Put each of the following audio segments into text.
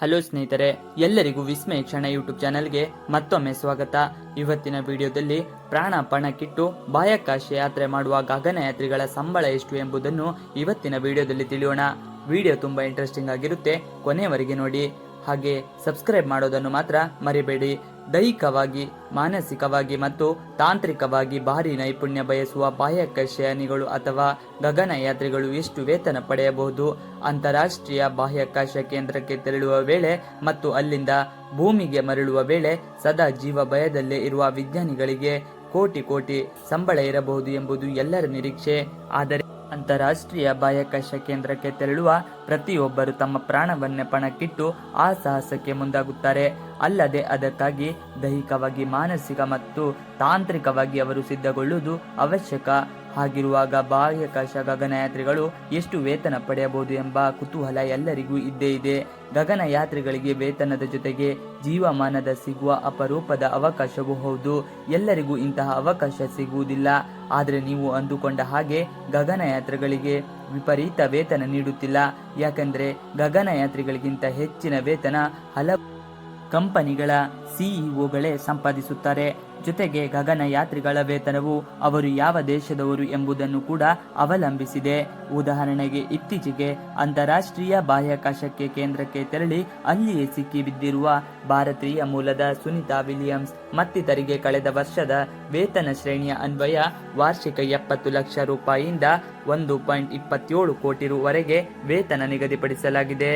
Hello ಸ್ನೇಹಿತರೆ, ಎಲ್ಲರಿಗೂ ವಿಸ್ಮಯ ಕ್ಷಣ ಯೂಟ್ಯೂಬ್ ಚಾನೆಲ್ಗೆ ಮತ್ತೊಮ್ಮೆ ಸ್ವಾಗತ. ಇವತ್ತಿನ ವಿಡಿಯೋದಲ್ಲಿ ಪ್ರಾಣ ಪಣಕ್ಕಿಟ್ಟು ಬಾಹ್ಯಾಕಾಶ ಯಾತ್ರೆ ಮಾಡುವ ಗಗನಯಾತ್ರಿಗಳ ಸಂಬಳ ಎಷ್ಟು ಎಂಬುದನ್ನು ಇವತ್ತಿನ ವಿಡಿಯೋದಲ್ಲಿ ತಿಳಿಯೋಣ. ವಿಡಿಯೋ ತುಂಬಾ ಇಂಟ್ರೆಸ್ಟಿಂಗ್ ಆಗಿರುತ್ತೆ, ಕೊನೆಯವರೆಗೆ ನೋಡಿ. ಹಾಗೆ ಸಬ್ಸ್ಕ್ರೈಬ್ ಮಾಡೋದನ್ನು ಮಾತ್ರ ಮರಿಬೇಡಿ. ದೈಹಿಕವಾಗಿ, ಮಾನಸಿಕವಾಗಿ ಮತ್ತು ತಾಂತ್ರಿಕವಾಗಿ ಭಾರಿ ನೈಪುಣ್ಯ ಬಯಸುವ ಬಾಹ್ಯಾಕಾಶಯಾನಿಗಳು ಅಥವಾ ಗಗನಯಾತ್ರಿಗಳು ಎಷ್ಟು ವೇತನ ಪಡೆಯಬಹುದು? ಅಂತಾರಾಷ್ಟ್ರೀಯ ಬಾಹ್ಯಾಕಾಶ ಕೇಂದ್ರಕ್ಕೆ ತೆರಳುವ ವೇಳೆ ಮತ್ತು ಅಲ್ಲಿಂದ ಭೂಮಿಗೆ ಮರಳುವ ವೇಳೆ ಸದಾ ಜೀವ ಭಯದಲ್ಲೇ ಇರುವ ವಿಜ್ಞಾನಿಗಳಿಗೆ ಕೋಟಿ ಸಂಬಳ ಇರಬಹುದು ಎಂಬುದು ಎಲ್ಲರ ನಿರೀಕ್ಷೆ. ಆದರೆ ಅಂತಾರಾಷ್ಟ್ರೀಯ ಬಾಹ್ಯಾಕಾಶ ಕೇಂದ್ರಕ್ಕೆ ತೆರಳುವ ಪ್ರತಿಯೊಬ್ಬರು ತಮ್ಮ ಪ್ರಾಣವನ್ನೇ ಪಣಕ್ಕಿಟ್ಟು ಆ ಸಾಹಸಕ್ಕೆ ಮುಂದಾಗುತ್ತಾರೆ. ಅಲ್ಲದೆ ಅದಕ್ಕಾಗಿ ದೈಹಿಕವಾಗಿ, ಮಾನಸಿಕ ಮತ್ತು ತಾಂತ್ರಿಕವಾಗಿ ಅವರು ಸಿದ್ಧಗೊಳ್ಳುವುದು ಅವಶ್ಯಕ. ಹಾಗಿರುವಾಗ ಬಾಹ್ಯಾಕಾಶ ಗಗನಯಾತ್ರಿಗಳು ಎಷ್ಟು ವೇತನ ಪಡೆಯಬಹುದು ಎಂಬ ಕುತೂಹಲ ಎಲ್ಲರಿಗೂ ಇದ್ದೇ ಇದೆ. ಗಗನಯಾತ್ರಿಗಳಿಗೆ ವೇತನದ ಜೊತೆಗೆ ಜೀವಮಾನದ ಸಿಗುವ ಅಪರೂಪದ ಅವಕಾಶವೂ ಹೌದು. ಎಲ್ಲರಿಗೂ ಇಂತಹ ಅವಕಾಶ ಸಿಗುವುದಿಲ್ಲ. ಆದರೆ ನೀವು ಅಂದುಕೊಂಡ ಹಾಗೆ ಗಗನಯಾತ್ರಿಗಳಿಗೆ ವಿಪರೀತ ವೇತನ ನೀಡುತ್ತಿಲ್ಲ. ಯಾಕೆಂದರೆ ಗಗನಯಾತ್ರಿಗಳಿಗಿಂತ ಹೆಚ್ಚಿನ ವೇತನ ಹಲವು ಕಂಪನಿಗಳ ಸಿಇಒಗಳೇ ಸಂಪಾದಿಸುತ್ತಾರೆ. ಜೊತೆಗೆ ಗಗನಯಾತ್ರಿಗಳ ವೇತನವು ಅವರು ಯಾವ ದೇಶದವರು ಎಂಬುದನ್ನು ಕೂಡ ಅವಲಂಬಿಸಿದೆ. ಉದಾಹರಣೆಗೆ, ಇತ್ತೀಚೆಗೆ ಅಂತಾರಾಷ್ಟ್ರೀಯ ಬಾಹ್ಯಾಕಾಶಕ್ಕೆ ಕೇಂದ್ರಕ್ಕೆ ತೆರಳಿ ಅಲ್ಲಿಯೇ ಸಿಕ್ಕಿ ಬಿದ್ದಿರುವ ಭಾರತೀಯ ಮೂಲದ ಸುನಿತಾ ವಿಲಿಯಮ್ಸ್ ಮತ್ತಿತರಿಗೆ ಕಳೆದ ವರ್ಷದ ವೇತನ ಶ್ರೇಣಿಯ ಅನ್ವಯ ವಾರ್ಷಿಕ 70 ಲಕ್ಷ ರೂಪಾಯಿಯಿಂದ 1.27 ಕೋಟಿ ವರೆಗೆ ವೇತನ ನಿಗದಿಪಡಿಸಲಾಗಿದೆ.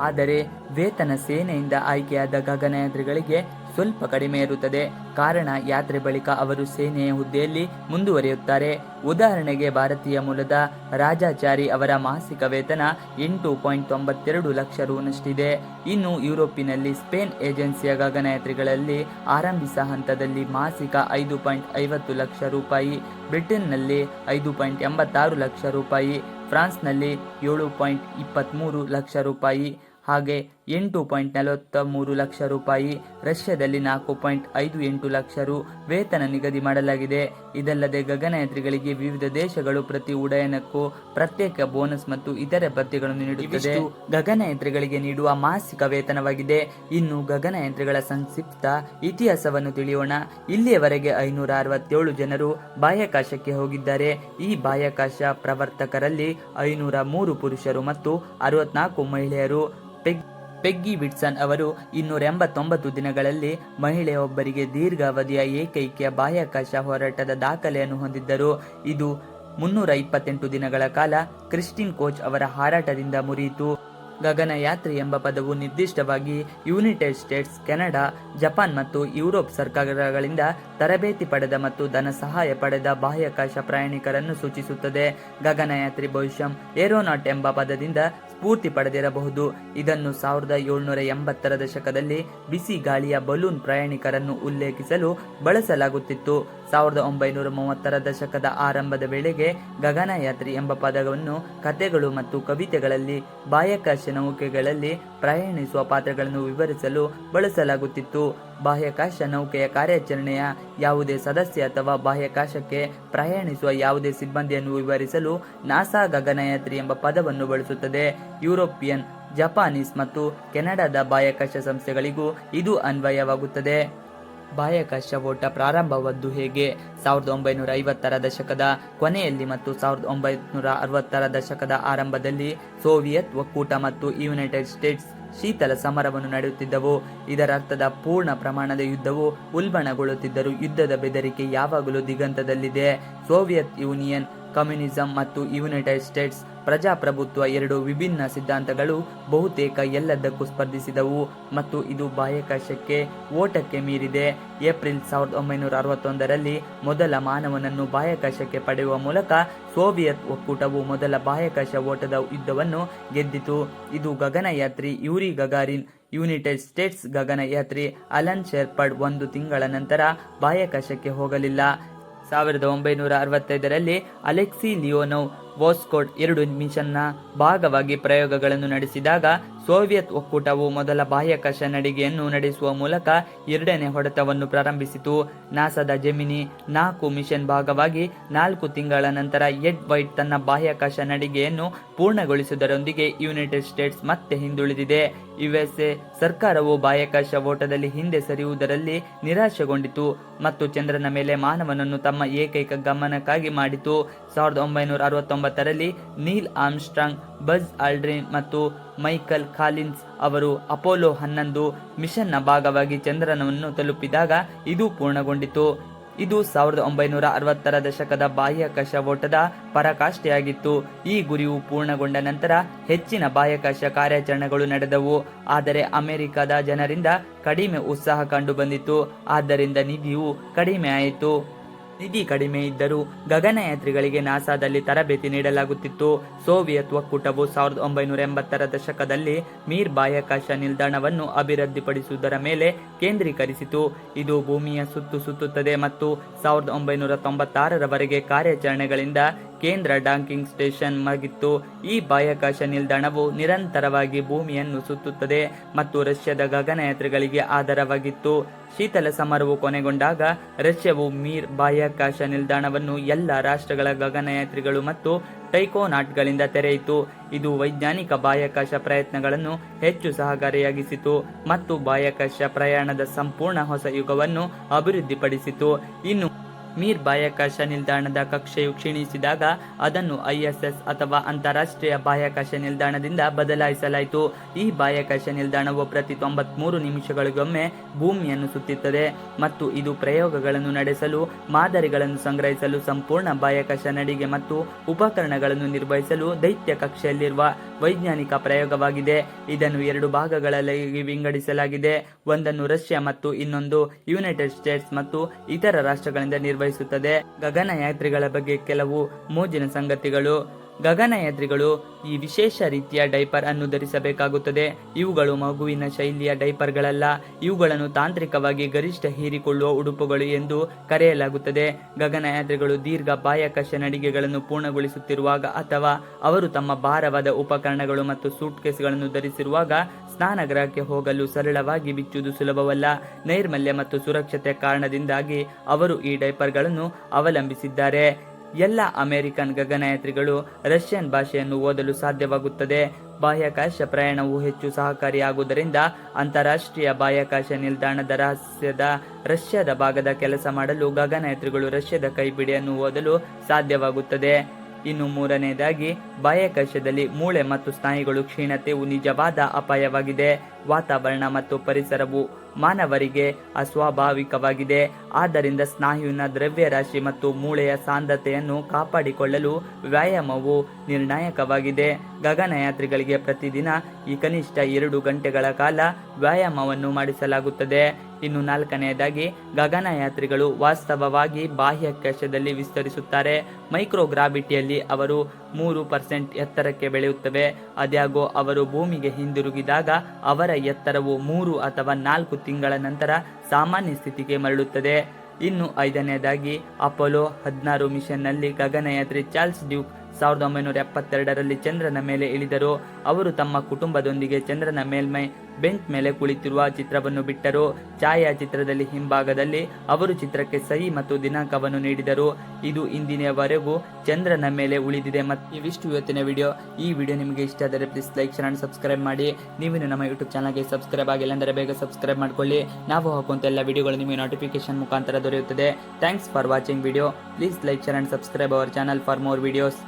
ಆದರೆ ವೇತನ ಸೇನೆಯಿಂದ ಆಯ್ಕೆಯಾದ ಗಗನಯಾತ್ರಿಗಳಿಗೆ ಸ್ವಲ್ಪ ಕಡಿಮೆ ಇರುತ್ತದೆ. ಕಾರಣ, ಯಾತ್ರೆ ಬಳಿಕ ಅವರು ಸೇನೆಯ ಹುದ್ದೆಯಲ್ಲಿ ಮುಂದುವರಿಯುತ್ತಾರೆ. ಉದಾಹರಣೆಗೆ, ಭಾರತೀಯ ಮೂಲದ ರಾಜಾಚಾರಿ ಅವರ ಮಾಸಿಕ ವೇತನ 8.92 ಲಕ್ಷ ರೂನಷ್ಟಿದೆ. ಇನ್ನು ಯುರೋಪಿನಲ್ಲಿ ಸ್ಪೇನ್ ಏಜೆನ್ಸಿಯ ಗಗನಯಾತ್ರಿಗಳಲ್ಲಿ ಆರಂಭಿಸ ಹಂತದಲ್ಲಿ ಮಾಸಿಕ 5.50 ಲಕ್ಷ ರೂಪಾಯಿ, ಬ್ರಿಟನ್ನಲ್ಲಿ 5.86 ಲಕ್ಷ ರೂಪಾಯಿ, ಫ್ರಾನ್ಸ್ನಲ್ಲಿ 7.23 ಲಕ್ಷ ರೂಪಾಯಿ, ಹಾಗೆ 8.43 ಲಕ್ಷ ರೂಪಾಯಿ, ರಷ್ಯಾದಲ್ಲಿ 4.58 ಲಕ್ಷ ರು ವೇತನ ನಿಗದಿ ಮಾಡಲಾಗಿದೆ. ಇದಲ್ಲದೆ ಗಗನಯಾತ್ರಿಗಳಿಗೆ ವಿವಿಧ ದೇಶಗಳು ಪ್ರತಿ ಉಡಯನಕ್ಕೂ ಪ್ರತ್ಯೇಕ ಬೋನಸ್ ಮತ್ತು ಇತರೆ ಭತ್ಯೆಗಳನ್ನು ನೀಡುತ್ತದೆ. ಗಗನಯಾತ್ರಿಗಳಿಗೆ ನೀಡುವ ಮಾಸಿಕ ವೇತನವಾಗಿದೆ. ಇನ್ನು ಗಗನಯಾತ್ರಿಗಳ ಸಂಕ್ಷಿಪ್ತ ಇತಿಹಾಸವನ್ನು ತಿಳಿಯೋಣ. ಇಲ್ಲಿಯವರೆಗೆ 567 ಜನರು ಬಾಹ್ಯಾಕಾಶಕ್ಕೆ ಹೋಗಿದ್ದಾರೆ. ಈ ಬಾಹ್ಯಾಕಾಶ ಪ್ರವರ್ತಕರಲ್ಲಿ 503 ಪುರುಷರು ಮತ್ತು 64 ಮಹಿಳೆಯರು. ಪೆಗ್ಗಿ ವಿಟ್ಸನ್ ಅವರು 289 ದಿನಗಳಲ್ಲಿ ಮಹಿಳೆಯೊಬ್ಬರಿಗೆ ದೀರ್ಘಾವಧಿಯ ಏಕೈಕ ಬಾಹ್ಯಾಕಾಶ ಹೋರಾಟದ ದಾಖಲೆಯನ್ನು ಹೊಂದಿದ್ದರು. ಇದು 328 ದಿನಗಳ ಕಾಲ ಕ್ರಿಸ್ಟಿನ್ ಕೋಚ್ ಅವರ ಹಾರಾಟದಿಂದ ಮುರಿಯಿತು. ಗಗನಯಾತ್ರಿ ಎಂಬ ಪದವು ನಿರ್ದಿಷ್ಟವಾಗಿ ಯುನೈಟೆಡ್ ಸ್ಟೇಟ್ಸ್, ಕೆನಡಾ, ಜಪಾನ್ ಮತ್ತು ಯುರೋಪ್ ಸರ್ಕಾರಗಳಿಂದ ತರಬೇತಿ ಪಡೆದ ಮತ್ತು ಧನ ಸಹಾಯ ಪಡೆದ ಬಾಹ್ಯಾಕಾಶ ಪ್ರಯಾಣಿಕರನ್ನು ಸೂಚಿಸುತ್ತದೆ. ಗಗನಯಾತ್ರಿ ಬಹುಶಃ ಏರೋನಾಟ್ ಎಂಬ ಪದದಿಂದ ಸ್ಫೂರ್ತಿ ಪಡೆದಿರಬಹುದು. ಇದನ್ನು 1780ರ ದಶಕದಲ್ಲಿ ಬಿಸಿ ಗಾಳಿಯ ಬಲೂನ್ ಪ್ರಯಾಣಿಕರನ್ನು ಉಲ್ಲೇಖಿಸಲು ಬಳಸಲಾಗುತ್ತಿತ್ತು. 1930ರ ದಶಕದ ಆರಂಭದ ವೇಳೆಗೆ ಗಗನಯಾತ್ರಿ ಎಂಬ ಪದವನ್ನು ಕಥೆಗಳು ಮತ್ತು ಕವಿತೆಗಳಲ್ಲಿ ಬಾಹ್ಯಾಕಾಶ ನೌಕೆಗಳಲ್ಲಿ ಪ್ರಯಾಣಿಸುವ ಪಾತ್ರಗಳನ್ನು ವಿವರಿಸಲು ಬಳಸಲಾಗುತ್ತಿತ್ತು. ಬಾಹ್ಯಾಕಾಶ ನೌಕೆಯ ಕಾರ್ಯಾಚರಣೆಯ ಯಾವುದೇ ಸದಸ್ಯ ಅಥವಾ ಬಾಹ್ಯಾಕಾಶಕ್ಕೆ ಪ್ರಯಾಣಿಸುವ ಯಾವುದೇ ಸಿಬ್ಬಂದಿಯನ್ನು ವಿವರಿಸಲು ನಾಸಾ ಗಗನಯಾತ್ರಿ ಎಂಬ ಪದವನ್ನು ಬಳಸುತ್ತದೆ. ಯುರೋಪಿಯನ್, ಜಪಾನೀಸ್ ಮತ್ತು ಕೆನಡಾದ ಬಾಹ್ಯಾಕಾಶ ಸಂಸ್ಥೆಗಳಿಗೂ ಇದು ಅನ್ವಯವಾಗುತ್ತದೆ. ಬಾಹ್ಯಾಕಾಶ ಓಟ ಪ್ರಾರಂಭವಾದ್ದು ಹೇಗೆ? 1950ರ ದಶಕದ ಕೊನೆಯಲ್ಲಿ ಮತ್ತು 1960ರ ದಶಕದ ಆರಂಭದಲ್ಲಿ ಸೋವಿಯತ್ ಒಕ್ಕೂಟ ಮತ್ತು ಯುನೈಟೆಡ್ ಸ್ಟೇಟ್ಸ್ ಶೀತಲ ಸಮರವನ್ನು ನಡೆಯುತ್ತಿದ್ದವು. ಇದರರ್ಥದ ಪೂರ್ಣ ಪ್ರಮಾಣದ ಯುದ್ಧವು ಉಲ್ಬಣಗೊಳ್ಳುತ್ತಿದ್ದರೂ ಯುದ್ಧದ ಬೆದರಿಕೆ ಯಾವಾಗಲೂ ದಿಗಂತದಲ್ಲಿದೆ. ಸೋವಿಯತ್ ಯೂನಿಯನ್, ಕಮ್ಯುನಿಸಂ ಮತ್ತು ಯುನೈಟೆಡ್ ಸ್ಟೇಟ್ಸ್ ಪ್ರಜಾಪ್ರಭುತ್ವ ಎರಡು ವಿಭಿನ್ನ ಸಿದ್ಧಾಂತಗಳು ಬಹುತೇಕ ಎಲ್ಲದಕ್ಕೂ ಸ್ಪರ್ಧಿಸಿದವು ಮತ್ತು ಇದು ಬಾಹ್ಯಾಕಾಶಕ್ಕೆ ಓಟಕ್ಕೆ ಮೀರಿದೆ. ಏಪ್ರಿಲ್ 1961ರಲ್ಲಿ ಮೊದಲ ಮಾನವನನ್ನು ಬಾಹ್ಯಾಕಾಶಕ್ಕೆ ಪಡೆಯುವ ಮೂಲಕ ಸೋವಿಯತ್ ಒಕ್ಕೂಟವು ಮೊದಲ ಬಾಹ್ಯಾಕಾಶ ಓಟದ ಯುದ್ಧವನ್ನು ಗೆದ್ದಿತು. ಇದು ಗಗನಯಾತ್ರಿ ಯೂರಿ ಗಗಾರಿನ್, ಯುನೈಟೆಡ್ ಸ್ಟೇಟ್ಸ್ ಗಗನಯಾತ್ರಿ ಅಲನ್ ಶೆಪರ್ಡ್ 1 ತಿಂಗಳ ನಂತರ ಬಾಹ್ಯಾಕಾಶಕ್ಕೆ ಹೋಗಲಿಲ್ಲ. 1965ರಲ್ಲಿ ಅಲೆಕ್ಸಿ ಲಿಯೋನೋವ್ ವೋಸ್ಕೋಡ್ 2 ಮಿಷನ್ನ ಭಾಗವಾಗಿ ಪ್ರಯೋಗಗಳನ್ನು ನಡೆಸಿದಾಗ ಸೋವಿಯತ್ ಒಕ್ಕೂಟವು ಮೊದಲ ಬಾಹ್ಯಾಕಾಶ ನಡಿಗೆಯನ್ನು ನಡೆಸುವ ಮೂಲಕ 2ನೇ ಹೊಡೆತವನ್ನು ಪ್ರಾರಂಭಿಸಿತು. ನಾಸಾದ ಜೆಮಿನಿ 4 ಮಿಷನ್ ಭಾಗವಾಗಿ 4 ತಿಂಗಳ ನಂತರ ಎಡ್ ವೈಟ್ ತನ್ನ ಬಾಹ್ಯಾಕಾಶ ನಡಿಗೆಯನ್ನು ಪೂರ್ಣಗೊಳಿಸುವುದರೊಂದಿಗೆ ಯುನೈಟೆಡ್ ಸ್ಟೇಟ್ಸ್ ಮತ್ತೆ ಹಿಂದುಳಿದಿದೆ. ಯುಎಸ್ಎ ಸರ್ಕಾರವು ಬಾಹ್ಯಾಕಾಶ ಓಟದಲ್ಲಿ ಹಿಂದೆ ಸರಿಯುವುದರಲ್ಲಿ ನಿರಾಶೆಗೊಂಡಿತು ಮತ್ತು ಚಂದ್ರನ ಮೇಲೆ ಮಾನವನನ್ನು ತಮ್ಮ ಏಕೈಕ ಗಮನಕ್ಕಾಗಿ ಮಾಡಿತು. 1969ರಲ್ಲಿ ನೀಲ್ ಆರ್ಮ್ಸ್ಟ್ರಾಂಗ್, ಬಜ್ ಆಲ್ಡ್ರಿನ್ ಮತ್ತು ಮೈಕಲ್ ಕಾಲಿನ್ಸ್ ಅವರು ಅಪೋಲೋ 11 ಮಿಷನ್ನ ಭಾಗವಾಗಿ ಚಂದ್ರನನ್ನು ತಲುಪಿದಾಗ ಇದು ಪೂರ್ಣಗೊಂಡಿತು. ಇದು 1960ರ ದಶಕದ ಬಾಹ್ಯಾಕಾಶ ಓಟದ ಪರಾಕಾಷ್ಠೆಯಾಗಿತ್ತು. ಈ ಗುರಿಯು ಪೂರ್ಣಗೊಂಡ ನಂತರ ಹೆಚ್ಚಿನ ಬಾಹ್ಯಾಕಾಶ ಕಾರ್ಯಾಚರಣೆಗಳು ನಡೆದವು, ಆದರೆ ಅಮೆರಿಕದ ಜನರಿಂದ ಕಡಿಮೆ ಉತ್ಸಾಹ ಕಂಡುಬಂದಿತು, ಆದ್ದರಿಂದ ನಿಧಿಯು ಕಡಿಮೆ ಆಯಿತು. ನಿಧಿ ಕಡಿಮೆ ಇದ್ದರೂ ಗಗನಯಾತ್ರಿಗಳಿಗೆ ನಾಸಾದಲ್ಲಿ ತರಬೇತಿ ನೀಡಲಾಗುತ್ತಿತ್ತು. ಸೋವಿಯತ್ ಒಕ್ಕೂಟವು 1980ರ ದಶಕದಲ್ಲಿ ಮೀರ್ ಬಾಹ್ಯಾಕಾಶ ನಿಲ್ದಾಣವನ್ನು ಅಭಿವೃದ್ಧಿಪಡಿಸುವುದರ ಮೇಲೆ ಕೇಂದ್ರೀಕರಿಸಿತು. ಇದು ಭೂಮಿಯ ಸುತ್ತು ಸುತ್ತುತ್ತದೆ ಮತ್ತು 1996ರವರೆಗೆ ಕಾರ್ಯಾಚರಣೆಗಳಿಂದ ಕೇಂದ್ರ ಡಾಕಿಂಗ್ ಸ್ಟೇಷನ್ ಆಗಿತ್ತು. ಈ ಬಾಹ್ಯಾಕಾಶ ನಿಲ್ದಾಣವು ನಿರಂತರವಾಗಿ ಭೂಮಿಯನ್ನು ಸುತ್ತುತ್ತದೆ ಮತ್ತು ರಷ್ಯಾದ ಗಗನಯಾತ್ರಿಗಳಿಗೆ ಆಧಾರವಾಗಿತ್ತು. ಶೀತಲ ಸಮರವು ಕೊನೆಗೊಂಡಾಗ ರಷ್ಯಾವು ಮೀರ್ ಬಾಹ್ಯಾಕಾಶ ನಿಲ್ದಾಣವನ್ನು ಎಲ್ಲ ರಾಷ್ಟ್ರಗಳ ಗಗನಯಾತ್ರಿಗಳು ಮತ್ತು ಟೈಕೋನಾಟ್ಗಳಿಂದ ತೆರೆಯಿತು. ಇದು ವೈಜ್ಞಾನಿಕ ಬಾಹ್ಯಾಕಾಶ ಪ್ರಯತ್ನಗಳನ್ನು ಹೆಚ್ಚು ಸಹಕಾರಿಯಾಗಿಸಿತು ಮತ್ತು ಬಾಹ್ಯಾಕಾಶ ಪ್ರಯಾಣದ ಸಂಪೂರ್ಣ ಹೊಸ ಯುಗವನ್ನು ಅಭಿವೃದ್ಧಿಪಡಿಸಿತು. ಇನ್ನು ಮೀರ್ ಬಾಹ್ಯಾಕಾಶ ನಿಲ್ದಾಣದ ಕಕ್ಷೆಯು ಕ್ಷೀಣಿಸಿದಾಗ ಅದನ್ನು ಐಎಸ್ಎಸ್ ಅಥವಾ ಅಂತಾರಾಷ್ಟ್ರೀಯ ಬಾಹ್ಯಾಕಾಶ ನಿಲ್ದಾಣದಿಂದ ಬದಲಾಯಿಸಲಾಯಿತು. ಈ ಬಾಹ್ಯಾಕಾಶ ನಿಲ್ದಾಣವು ಪ್ರತಿ 93 ನಿಮಿಷಗಳಿಗೊಮ್ಮೆ ಭೂಮಿಯನ್ನು ಸುತ್ತುತ್ತದೆ ಮತ್ತು ಇದು ಪ್ರಯೋಗಗಳನ್ನು ನಡೆಸಲು, ಮಾದರಿಗಳನ್ನು ಸಂಗ್ರಹಿಸಲು, ಸಂಪೂರ್ಣ ಬಾಹ್ಯಾಕಾಶ ನಡಿಗೆ ಮತ್ತು ಉಪಕರಣಗಳನ್ನು ನಿರ್ವಹಿಸಲು ದೈತ್ಯ ಕಕ್ಷೆಯಲ್ಲಿರುವ ವೈಜ್ಞಾನಿಕ ಪ್ರಯೋಗವಾಗಿದೆ. ಇದನ್ನು 2 ಭಾಗಗಳಲ್ಲಿ ವಿಂಗಡಿಸಲಾಗಿದೆ. ಒಂದನ್ನು ರಷ್ಯಾ ಮತ್ತು ಇನ್ನೊಂದು ಯುನೈಟೆಡ್ ಸ್ಟೇಟ್ಸ್ ಮತ್ತು ಇತರ ರಾಷ್ಟ್ರಗಳಿಂದ ನಿರ್ವಹಿಸುತ್ತದೆ. ಗಗನಯಾತ್ರಿಗಳ ಬಗ್ಗೆ ಕೆಲವು ಮೋಜಿನ ಸಂಗತಿಗಳು. ಗಗನಯಾತ್ರಿಗಳು ಈ ವಿಶೇಷ ರೀತಿಯ ಡೈಪರ್ ಅನ್ನು ಧರಿಸಬೇಕಾಗುತ್ತದೆ. ಇವುಗಳು ಮಗುವಿನ ಶೈಲಿಯ ಡೈಪರ್ಗಳಲ್ಲ. ಇವುಗಳನ್ನು ತಾಂತ್ರಿಕವಾಗಿ ಗರಿಷ್ಠ ಹೀರಿಕೊಳ್ಳುವ ಉಡುಪುಗಳು ಎಂದು ಕರೆಯಲಾಗುತ್ತದೆ. ಗಗನಯಾತ್ರಿಗಳು ದೀರ್ಘ ಬಾಹ್ಯಾಕಾಶ ನಡಿಗೆಗಳನ್ನು ಪೂರ್ಣಗೊಳಿಸುತ್ತಿರುವಾಗ ಅಥವಾ ಅವರು ತಮ್ಮ ಭಾರವಾದ ಉಪಕರಣಗಳು ಮತ್ತು ಸೂಟ್ಕೇಸ್ಗಳನ್ನು ಧರಿಸಿರುವಾಗ ಸ್ನಾನಗೃಹಕ್ಕೆ ಹೋಗಲು ಸರಳವಾಗಿ ಬಿಚ್ಚುವುದು ಸುಲಭವಲ್ಲ. ನೈರ್ಮಲ್ಯ ಮತ್ತು ಸುರಕ್ಷತೆಯ ಕಾರಣದಿಂದಾಗಿ ಅವರು ಈ ಡೈಪರ್ಗಳನ್ನು ಅವಲಂಬಿಸಿದ್ದಾರೆ. ಎಲ್ಲ ಅಮೆರಿಕನ್ ಗಗನಯಾತ್ರಿಗಳು ರಷ್ಯನ್ ಭಾಷೆಯನ್ನು ಓದಲು ಸಾಧ್ಯವಾಗುತ್ತದೆ. ಬಾಹ್ಯಾಕಾಶ ಪ್ರಯಾಣವು ಹೆಚ್ಚು ಸಹಕಾರಿಯಾಗುವುದರಿಂದ ಅಂತಾರಾಷ್ಟ್ರೀಯ ಬಾಹ್ಯಾಕಾಶ ನಿಲ್ದಾಣದ ರಷ್ಯಾದ ಭಾಗದ ಕೆಲಸ ಮಾಡಲು ಗಗನಯಾತ್ರಿಗಳು ರಷ್ಯಾದ ಕೈಪಿಡಿಯನ್ನು ಓದಲು ಸಾಧ್ಯವಾಗುತ್ತದೆ. ಇನ್ನು ಮೂರನೆಯದಾಗಿ, ಬಾಹ್ಯಾಕಾಶದಲ್ಲಿ ಮೂಳೆ ಮತ್ತು ಸ್ನಾಯುಗಳು ಕ್ಷೀಣತೆಯು ನಿಜವಾದ ಅಪಾಯವಾಗಿದೆ. ವಾತಾವರಣ ಮತ್ತು ಪರಿಸರವು ಮಾನವರಿಗೆ ಅಸ್ವಾಭಾವಿಕವಾಗಿದೆ. ಆದ್ದರಿಂದ ಸ್ನಾಯುವಿನ ದ್ರವ್ಯರಾಶಿ ಮತ್ತು ಮೂಳೆಯ ಸಾಂದ್ರತೆಯನ್ನು ಕಾಪಾಡಿಕೊಳ್ಳಲು ವ್ಯಾಯಾಮವು ನಿರ್ಣಾಯಕವಾಗಿದೆ. ಗಗನಯಾತ್ರಿಗಳಿಗೆ ಪ್ರತಿದಿನ ಕನಿಷ್ಠ 2 ಗಂಟೆಗಳ ಕಾಲ ವ್ಯಾಯಾಮವನ್ನು ಮಾಡಿಸಲಾಗುತ್ತದೆ. ಇನ್ನು 4ನೇದಾಗಿ, ಗಗನಯಾತ್ರಿಗಳು ವಾಸ್ತವವಾಗಿ ಬಾಹ್ಯಾಕಾಶದಲ್ಲಿ ವಿಸ್ತರಿಸುತ್ತಾರೆ. ಮೈಕ್ರೋಗ್ರಾವಿಟಿಯಲ್ಲಿ ಅವರು 3% ಎತ್ತರಕ್ಕೆ ಬೆಳೆಯುತ್ತವೆ. ಆದಾಗ್ಯೂ ಅವರು ಭೂಮಿಗೆ ಹಿಂದಿರುಗಿದಾಗ ಅವರ ಎತ್ತರವು 3 ಅಥವಾ 4 ತಿಂಗಳ ನಂತರ ಸಾಮಾನ್ಯ ಸ್ಥಿತಿಗೆ ಮರಳುತ್ತದೆ. ಇನ್ನು 5ನೇದಾಗಿ, ಅಪೋಲೋ 16 ಮಿಷನ್ನಲ್ಲಿ ಗಗನಯಾತ್ರಿ ಚಾರ್ಲ್ಸ್ ಡ್ಯೂಕ್ 1972ರಲ್ಲಿ ಚಂದ್ರನ ಮೇಲೆ ಇಳಿದರು. ಅವರು ತಮ್ಮ ಕುಟುಂಬದೊಂದಿಗೆ ಚಂದ್ರನ ಮೇಲ್ಮೈ ಬೆಂಚ್ ಮೇಲೆ ಕುಳಿತಿರುವ ಚಿತ್ರವನ್ನು ಬಿಟ್ಟರು. ಛಾಯಾಚಿತ್ರದಲ್ಲಿ ಹಿಂಭಾಗದಲ್ಲಿ ಅವರು ಚಿತ್ರಕ್ಕೆ ಸಹಿ ಮತ್ತು ದಿನಾಂಕವನ್ನು ನೀಡಿದರು. ಇದು ಇಂದಿನವರೆಗೂ ಚಂದ್ರನ ಮೇಲೆ ಉಳಿದಿದೆ. ಮತ್ತು ಇವಿಷ್ಟು ಇವತ್ತಿನ ವಿಡಿಯೋ. ಈ ವಿಡಿಯೋ ನಿಮಗೆ ಇಷ್ಟ ಆದರೆ please like, share and subscribe ಮಾಡಿ. ನೀವು ನಮ್ಮ ಯೂಟ್ಯೂಬ್ ಚಾನಲ್ಗೆ ಸಬ್ಸ್ಕ್ರೈಬ್ ಆಗಿಲ್ಲ ಅಂದರೆ ಬೇಗ ಸಬ್ಸ್ಕ್ರೈಬ್ ಮಾಡ್ಕೊಳ್ಳಿ. ನಾವು ಹಾಕುವಂಥ ಎಲ್ಲ ವಿಡಿಯೋಗಳು ನಿಮಗೆ ನೋಟಿಫಿಕೇಶನ್ ಮುಖಾಂತರ ದೊರೆಯುತ್ತದೆ. Thanks for watching video. Please like, share and subscribe our channel for more videos.